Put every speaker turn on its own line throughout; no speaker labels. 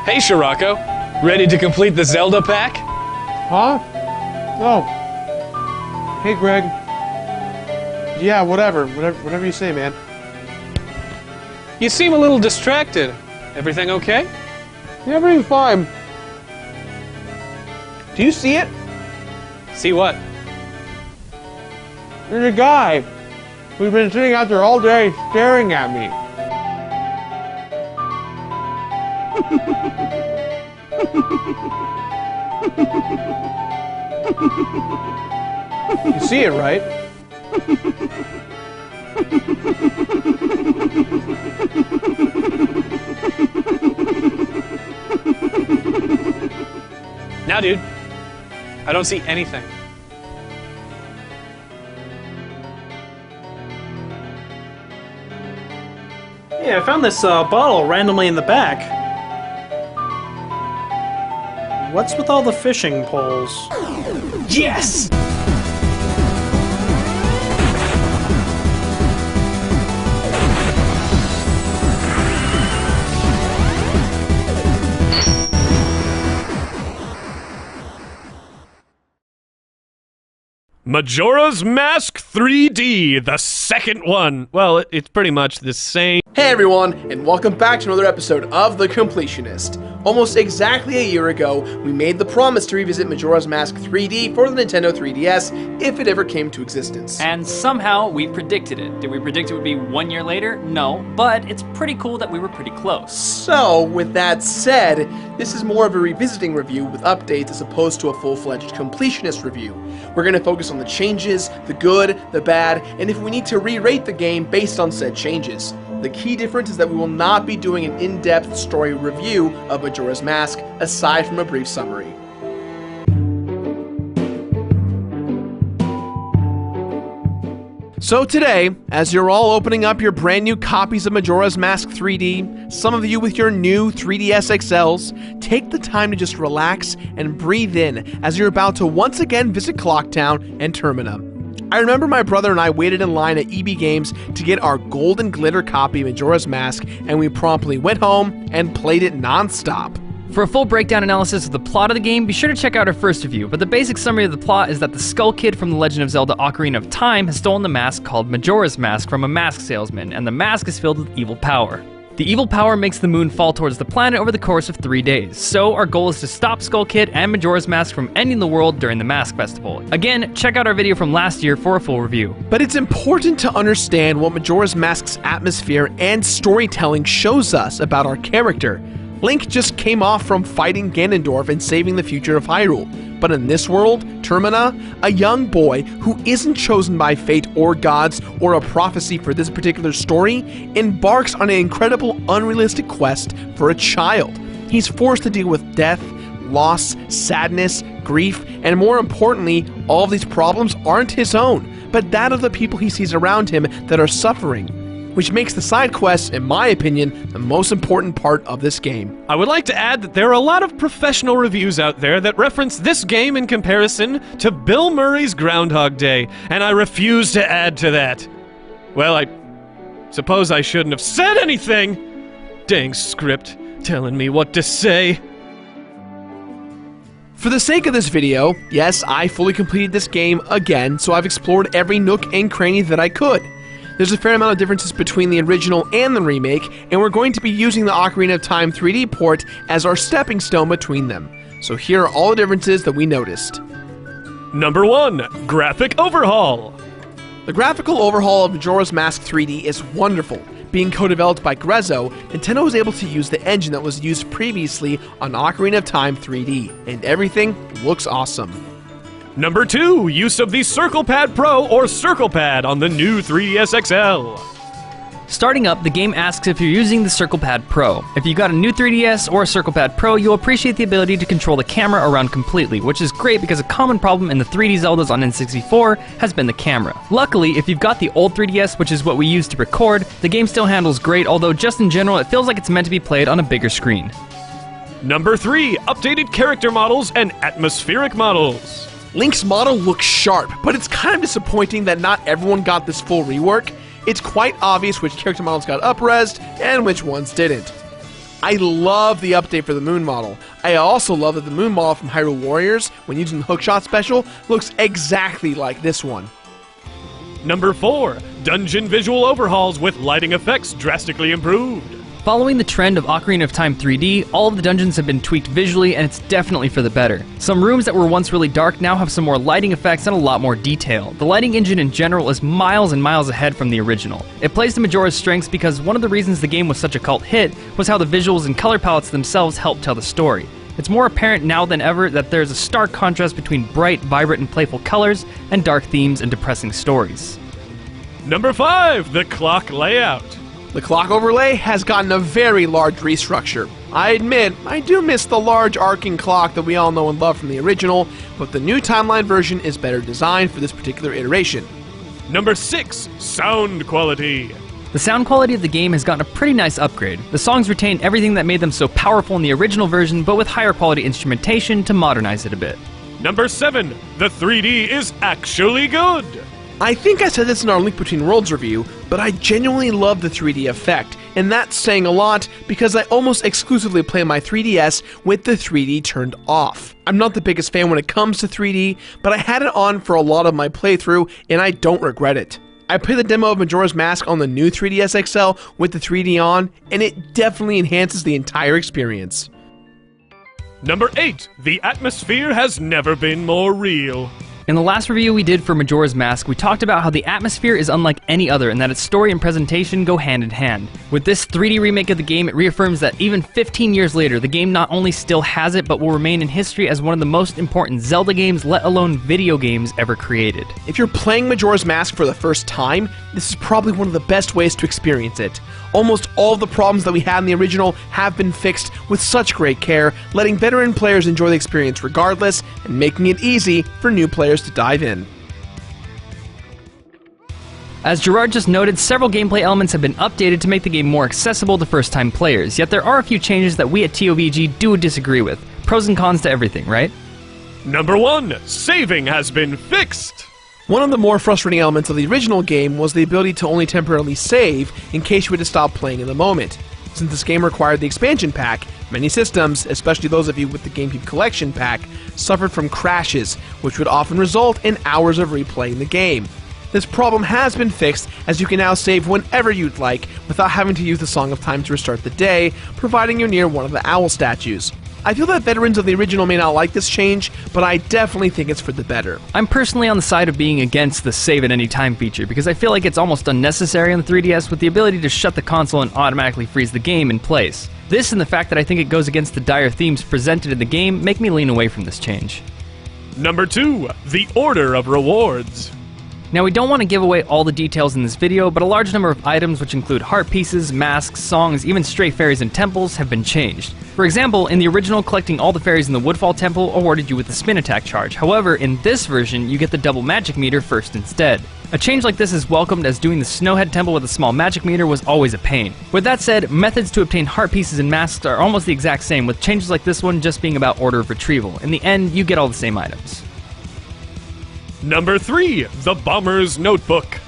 Hey, Shirako. Ready to complete the Zelda pack?
Huh? Oh. Hey, Greg. Yeah, whatever you say, man.
You seem a little distracted. Everything okay?
Yeah, everything's fine. Do you see it?
See what?
There's a guy who's been sitting out there all day staring at me. You see it, right?
Now, dude, I don't see anything.
Hey, I found this bottle randomly in the back. What's with all the fishing poles?
Yes! Majora's Mask 3D, the second one. Well, it's pretty much the same.
Hey everyone, and welcome back to another episode of The Completionist. Almost exactly a year ago, we made the promise to revisit Majora's Mask 3D for the Nintendo 3DS, if it ever came to existence.
And somehow we predicted it. Did we predict it would be 1 year later? No, but it's pretty cool that we were pretty close.
So, with that said, this is more of a revisiting review with updates as opposed to a full-fledged completionist review. We're going to focus on the changes, the good, the bad, and if we need to re-rate the game based on said changes. The key difference is that we will not be doing an in-depth story review of Majora's Mask, aside from a brief summary. So today, as you're all opening up your brand new copies of Majora's Mask 3D, some of you with your new 3DS XLs, take the time to just relax and breathe in as you're about to once again visit Clocktown and Termina. I remember my brother and I waited in line at EB Games to get our golden glitter copy of Majora's Mask, and we promptly went home and played it non-stop.
For a full breakdown analysis of the plot of the game, be sure to check out our first review, but the basic summary of the plot is that the Skull Kid from The Legend of Zelda Ocarina of Time has stolen the mask called Majora's Mask from a mask salesman, and the mask is filled with evil power. The evil power makes the moon fall towards the planet over the course of 3 days, so our goal is to stop Skull Kid and Majora's Mask from ending the world during the Mask Festival. Again, check out our video from last year for a full review.
But it's important to understand what Majora's Mask's atmosphere and storytelling shows us about our character. Link just came off from fighting Ganondorf and saving the future of Hyrule. But in this world, Termina, a young boy who isn't chosen by fate or gods or a prophecy for this particular story, embarks on an incredible, unrealistic quest for a child. He's forced to deal with death, loss, sadness, grief, and more importantly, all of these problems aren't his own, but that of the people he sees around him that are suffering. Which makes the side quests, in my opinion, the most important part of this game.
I would like to add that there are a lot of professional reviews out there that reference this game in comparison to Bill Murray's Groundhog Day, and I refuse to add to that. Well, I suppose I shouldn't have said anything! Dang script, telling me what to say.
For the sake of this video, yes, I fully completed this game again, so I've explored every nook and cranny that I could. There's a fair amount of differences between the original and the remake, and we're going to be using the Ocarina of Time 3D port as our stepping stone between them. So here are all the differences that we noticed.
Number 1, graphic overhaul.
The graphical overhaul of Majora's Mask 3D is wonderful. Being co-developed by Grezzo, Nintendo was able to use the engine that was used previously on Ocarina of Time 3D, and everything looks awesome.
Number 2, use of the Circle Pad Pro or Circle Pad on the new 3DS XL.
Starting up, the game asks if you're using the Circle Pad Pro. If you got a new 3DS or a Circle Pad Pro, you'll appreciate the ability to control the camera around completely, which is great because a common problem in the 3D Zeldas on N64 has been the camera. Luckily, if you've got the old 3DS, which is what we use to record, the game still handles great, although just in general, it feels like it's meant to be played on a bigger screen.
Number 3, updated character models and atmospheric models.
Link's model looks sharp, but it's kind of disappointing that not everyone got this full rework. It's quite obvious which character models got up-resed and which ones didn't. I love the update for the moon model. I also love that the moon model from Hyrule Warriors, when using the hookshot special, looks exactly like this one.
Number 4. Dungeon visual overhauls with lighting effects drastically improved.
Following the trend of Ocarina of Time 3D, all of the dungeons have been tweaked visually, and it's definitely for the better. Some rooms that were once really dark now have some more lighting effects and a lot more detail. The lighting engine in general is miles and miles ahead from the original. It plays to Majora's strengths because one of the reasons the game was such a cult hit was how the visuals and color palettes themselves helped tell the story. It's more apparent now than ever that there's a stark contrast between bright, vibrant, and playful colors and dark themes and depressing stories.
Number 5. The clock layout.
The clock overlay has gotten a very large restructure. I admit, I do miss the large arcing clock that we all know and love from the original, but the new timeline version is better designed for this particular iteration.
Number 6. Sound quality.
The sound quality of the game has gotten a pretty nice upgrade. The songs retain everything that made them so powerful in the original version, but with higher quality instrumentation to modernize it a bit.
Number 7. The 3D is actually good.
I think I said this in our Link Between Worlds review, but I genuinely love the 3D effect, and that's saying a lot because I almost exclusively play my 3DS with the 3D turned off. I'm not the biggest fan when it comes to 3D, but I had it on for a lot of my playthrough, and I don't regret it. I played the demo of Majora's Mask on the new 3DS XL with the 3D on, and it definitely enhances the entire experience.
Number 8. The atmosphere has never been more real.
In the last review we did for Majora's Mask, we talked about how the atmosphere is unlike any other and that its story and presentation go hand in hand. With this 3D remake of the game, it reaffirms that even 15 years later, the game not only still has it, but will remain in history as one of the most important Zelda games, let alone video games, ever created.
If you're playing Majora's Mask for the first time, this is probably one of the best ways to experience it. Almost all of the problems that we had in the original have been fixed with such great care, letting veteran players enjoy the experience regardless, and making it easy for new players to dive in.
As Gerard just noted, several gameplay elements have been updated to make the game more accessible to first-time players, yet there are a few changes that we at TOVG do disagree with. Pros and cons to everything, right?
Number 1. Saving has been fixed.
One of the more frustrating elements of the original game was the ability to only temporarily save in case you had to stop playing in the moment. Since this game required the expansion pack, many systems, especially those of you with the GameCube Collection Pack, suffered from crashes, which would often result in hours of replaying the game. This problem has been fixed, as you can now save whenever you'd like without having to use the Song of Time to restart the day, providing you're near one of the owl statues. I feel that veterans of the original may not like this change, but I definitely think it's for the better.
I'm personally on the side of being against the save at any time feature because I feel like it's almost unnecessary on the 3DS with the ability to shut the console and automatically freeze the game in place. This and the fact that I think it goes against the dire themes presented in the game make me lean away from this change.
Number 2. The order of rewards.
Now, we don't want to give away all the details in this video, but a large number of items, which include heart pieces, masks, songs, even stray fairies and temples, have been changed. For example, in the original, collecting all the fairies in the Woodfall Temple awarded you with the spin attack charge. However, in this version, you get the double magic meter first instead. A change like this is welcomed, as doing the Snowhead Temple with a small magic meter was always a pain. With that said, methods to obtain heart pieces and masks are almost the exact same, with changes like this one just being about order of retrieval. In the end, you get all the same items.
Number 3. The Bomber's Notebook.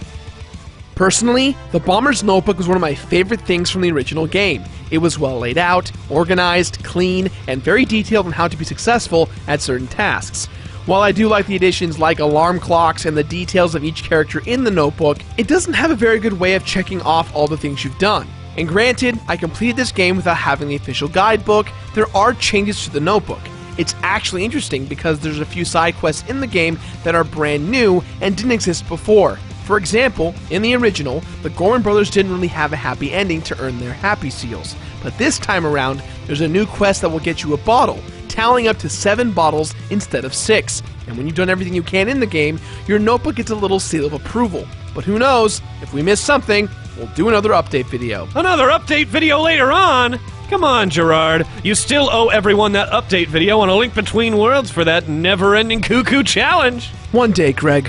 Personally, the Bomber's Notebook was one of my favorite things from the original game. It was well laid out, organized, clean, and very detailed on how to be successful at certain tasks. While I do like the additions like alarm clocks and the details of each character in the notebook, it doesn't have a very good way of checking off all the things you've done. And granted, I completed this game without having the official guidebook. There are changes to the notebook. It's actually interesting because there's a few side quests in the game that are brand new and didn't exist before. For example, in the original, the Gorman brothers didn't really have a happy ending to earn their happy seals. But this time around, there's a new quest that will get you a bottle, tallying up to 7 bottles instead of 6. And when you've done everything you can in the game, your notebook gets a little seal of approval. But who knows, if we miss something, we'll do another update video.
Another update video later on? Come on, Gerard. You still owe everyone that update video on A Link Between Worlds for that never-ending cuckoo challenge.
One day, Greg.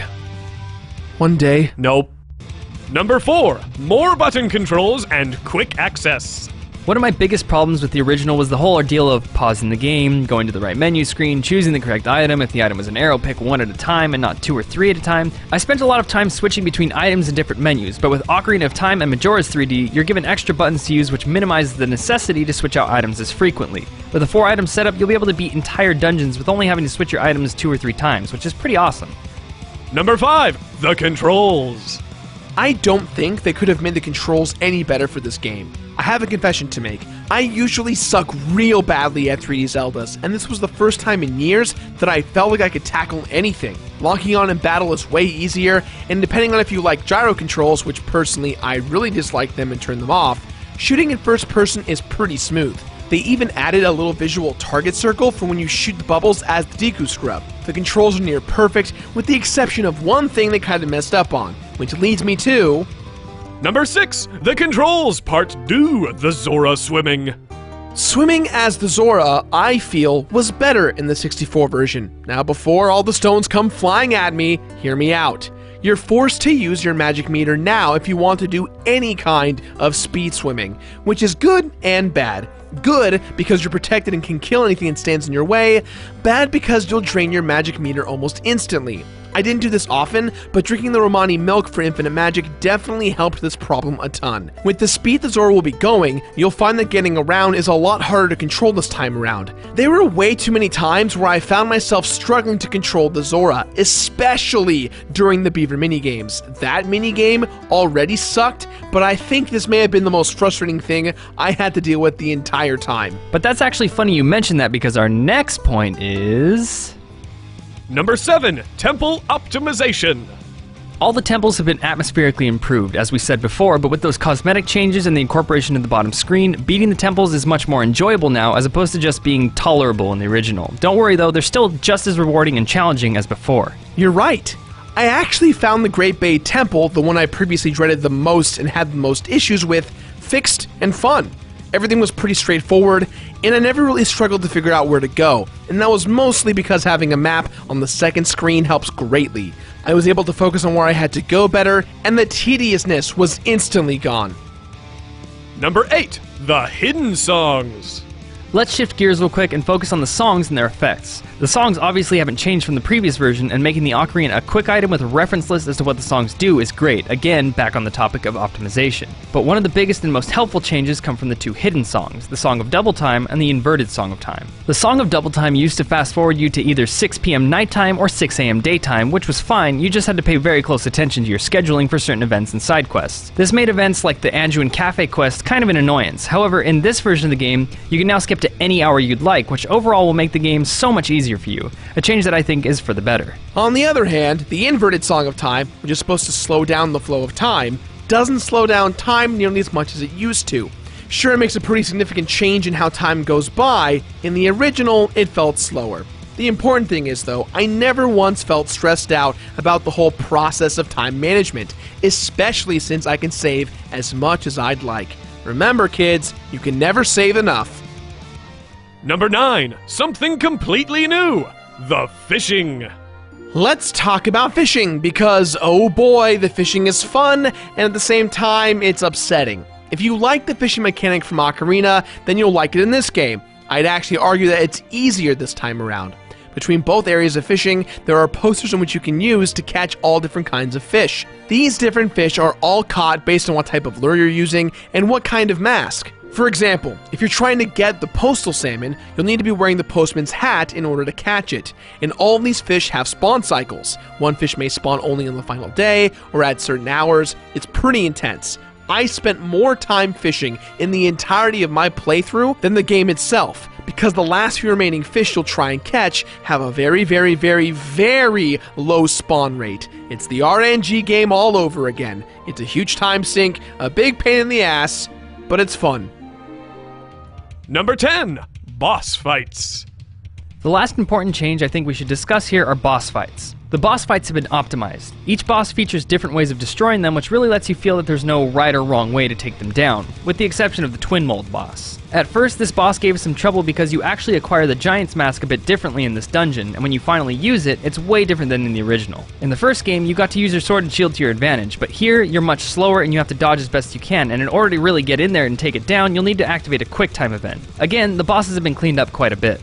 One day.
Nope. Number 4. More button controls and quick access.
One of my biggest problems with the original was the whole ordeal of pausing the game, going to the right menu screen, choosing the correct item. If the item was an arrow, pick one at a time and not 2 or 3 at a time. I spent a lot of time switching between items in different menus, but with Ocarina of Time and Majora's 3D, you're given extra buttons to use which minimizes the necessity to switch out items as frequently. With a 4-item setup, you'll be able to beat entire dungeons with only having to switch your items 2 or 3 times, which is pretty awesome.
Number 5, the controls.
I don't think they could have made the controls any better for this game. I have a confession to make. I usually suck real badly at 3D Zeldas, and this was the first time in years that I felt like I could tackle anything. Locking on in battle is way easier, and depending on if you like gyro controls, which personally I really dislike them and turn them off, shooting in first person is pretty smooth. They even added a little visual target circle for when you shoot the bubbles as the Deku Scrub. The controls are near perfect, with the exception of one thing they kind of messed up on, which leads me to...
Number 6, the controls, part 2, the Zora swimming.
Swimming as the Zora, I feel, was better in the 64 version. Now before all the stones come flying at me, hear me out. You're forced to use your magic meter now if you want to do any kind of speed swimming, which is good and bad. Good because you're protected and can kill anything that stands in your way, bad because you'll drain your magic meter almost instantly. I didn't do this often, but drinking the Romani milk for infinite magic definitely helped this problem a ton. With the speed the Zora will be going, you'll find that getting around is a lot harder to control this time around. There were way too many times where I found myself struggling to control the Zora, especially during the Beaver minigames. That minigame already sucked, but I think this may have been the most frustrating thing I had to deal with the entire time.
But that's actually funny you mentioned that because our next point is...
Number 7, temple optimization.
All the temples have been atmospherically improved, as we said before, but with those cosmetic changes and the incorporation of the bottom screen, beating the temples is much more enjoyable now as opposed to just being tolerable in the original. Don't worry though, they're still just as rewarding and challenging as before.
You're right. I actually found the Great Bay Temple, the one I previously dreaded the most and had the most issues with, fixed and fun. Everything was pretty straightforward, and I never really struggled to figure out where to go, and that was mostly because having a map on the second screen helps greatly. I was able to focus on where I had to go better, and the tediousness was instantly gone.
Number 8, the hidden songs.
Let's shift gears real quick and focus on the songs and their effects. The songs obviously haven't changed from the previous version, and making the Ocarina a quick item with a reference list as to what the songs do is great, again, back on the topic of optimization. But one of the biggest and most helpful changes come from the 2 hidden songs, the Song of Double Time and the Inverted Song of Time. The Song of Double Time used to fast forward you to either 6 p.m. nighttime or 6 a.m. daytime, which was fine, you just had to pay very close attention to your scheduling for certain events and side quests. This made events like the Anduin Cafe quest kind of an annoyance. However, in this version of the game, you can now skip to any hour you'd like, which overall will make the game so much easier for you, a change that I think is for the better.
On the other hand, the Inverted Song of Time, which is supposed to slow down the flow of time, doesn't slow down time nearly as much as it used to. Sure, it makes a pretty significant change in how time goes by. In the original, it felt slower. The important thing is, though, I never once felt stressed out about the whole process of time management, especially since I can save as much as I'd like. Remember, kids, you can never save enough.
Number 9, something completely new, the fishing.
Let's talk about fishing, because oh boy, the fishing is fun, and at the same time, it's upsetting. If you like the fishing mechanic from Ocarina, then you'll like it in this game. I'd actually argue that it's easier this time around. Between both areas of fishing, there are posters in which you can use to catch all different kinds of fish. These different fish are all caught based on what type of lure you're using and what kind of mask. For example, if you're trying to get the postal salmon, you'll need to be wearing the postman's hat in order to catch it. And all of these fish have spawn cycles. One fish may spawn only on the final day or at certain hours. It's pretty intense. I spent more time fishing in the entirety of my playthrough than the game itself, because the last few remaining fish you'll try and catch have a very, very, very, very low spawn rate. It's the RNG game all over again. It's a huge time sink, a big pain in the ass, but it's fun.
Number 10, boss fights.
The last important change I think we should discuss here are boss fights. The boss fights have been optimized. Each boss features different ways of destroying them, which really lets you feel that there's no right or wrong way to take them down, with the exception of the Twin Mold boss. At first, this boss gave us some trouble because you actually acquire the Giant's Mask a bit differently in this dungeon, and when you finally use it, it's way different than in the original. In the first game, you got to use your sword and shield to your advantage, but here, you're much slower and you have to dodge as best you can, and in order to really get in there and take it down, you'll need to activate a quick time event. Again, the bosses have been cleaned up quite a bit.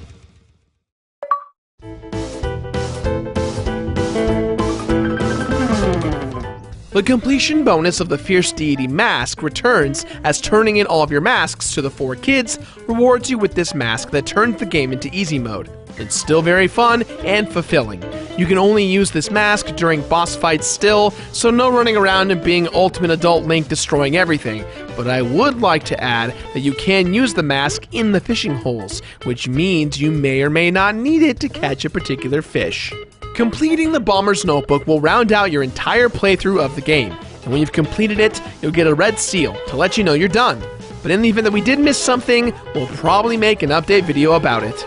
The completion bonus of the Fierce Deity Mask returns as turning in all of your masks to the 4 kids rewards you with this mask that turns the game into easy mode. It's still very fun and fulfilling. You can only use this mask during boss fights still, so no running around and being Ultimate Adult Link destroying everything. But I would like to add that you can use the mask in the fishing holes, which means you may or may not need it to catch a particular fish. Completing the Bomber's Notebook will round out your entire playthrough of the game, and when you've completed it, you'll get a red seal to let you know you're done. But in the event that we did miss something, we'll probably make an update video about it.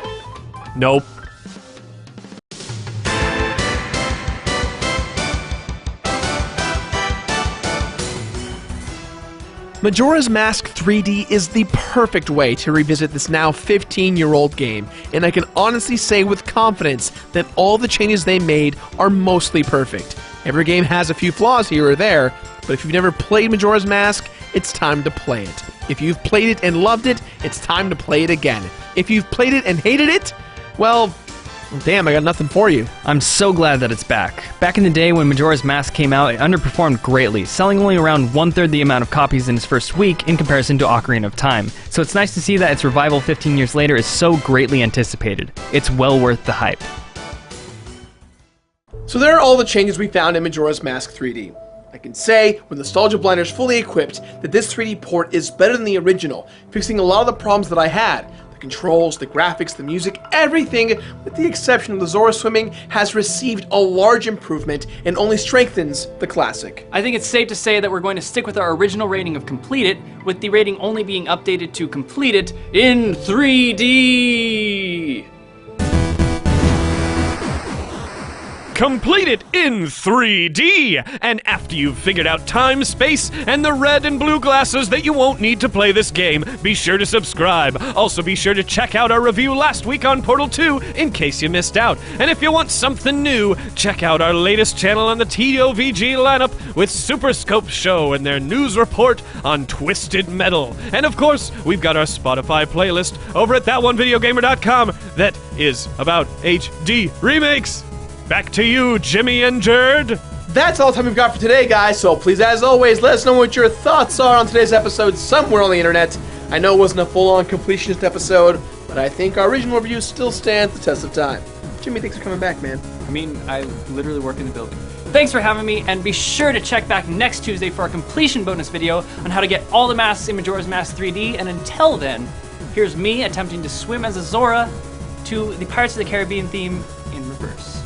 Nope.
Majora's Mask 3D is the perfect way to revisit this now 15-year-old game, and I can honestly say with confidence that all the changes they made are mostly perfect. Every game has a few flaws here or there, but if you've never played Majora's Mask, it's time to play it. If you've played it and loved it, it's time to play it again. If you've played it and hated it, well, damn, I got nothing for you.
I'm so glad that it's back. Back in the day when Majora's Mask came out, it underperformed greatly, selling only around 1/3 the amount of copies in its first week in comparison to Ocarina of Time. So it's nice to see that its revival 15 years later is so greatly anticipated. It's well worth the hype.
So there are all the changes we found in Majora's Mask 3D. I can say, with Nostalgia Blinders fully equipped, that this 3D port is better than the original, fixing a lot of the problems that I had. The controls, the graphics, the music, everything, with the exception of the Zora swimming, has received a large improvement and only strengthens the classic.
I think it's safe to say that we're going to stick with our original rating of Complete It, with the rating only being updated to Complete It in 3D!
Complete it in 3D! And after you've figured out time, space, and the red and blue glasses that you won't need to play this game, be sure to subscribe. Also be sure to check out our review last week on Portal 2 in case you missed out. And if you want something new, check out our latest channel on the TOVG lineup with Super Scope Show and their news report on Twisted Metal. And of course, we've got our Spotify playlist over at ThatOneVideoGamer.com that is about HD remakes. Back to you, Jimmy and Jerd.
That's all the time we've got for today, guys, so please, as always, let us know what your thoughts are on today's episode somewhere on the internet. I know it wasn't a full-on completionist episode, but I think our original review still stands the test of time. Jimmy, thanks for coming back, man.
I mean, I literally work in the building. Thanks for having me, and be sure to check back next Tuesday for our completion bonus video on how to get all the masks in Majora's Mask 3D, and until then, here's me attempting to swim as a Zora to the Pirates of the Caribbean theme in reverse.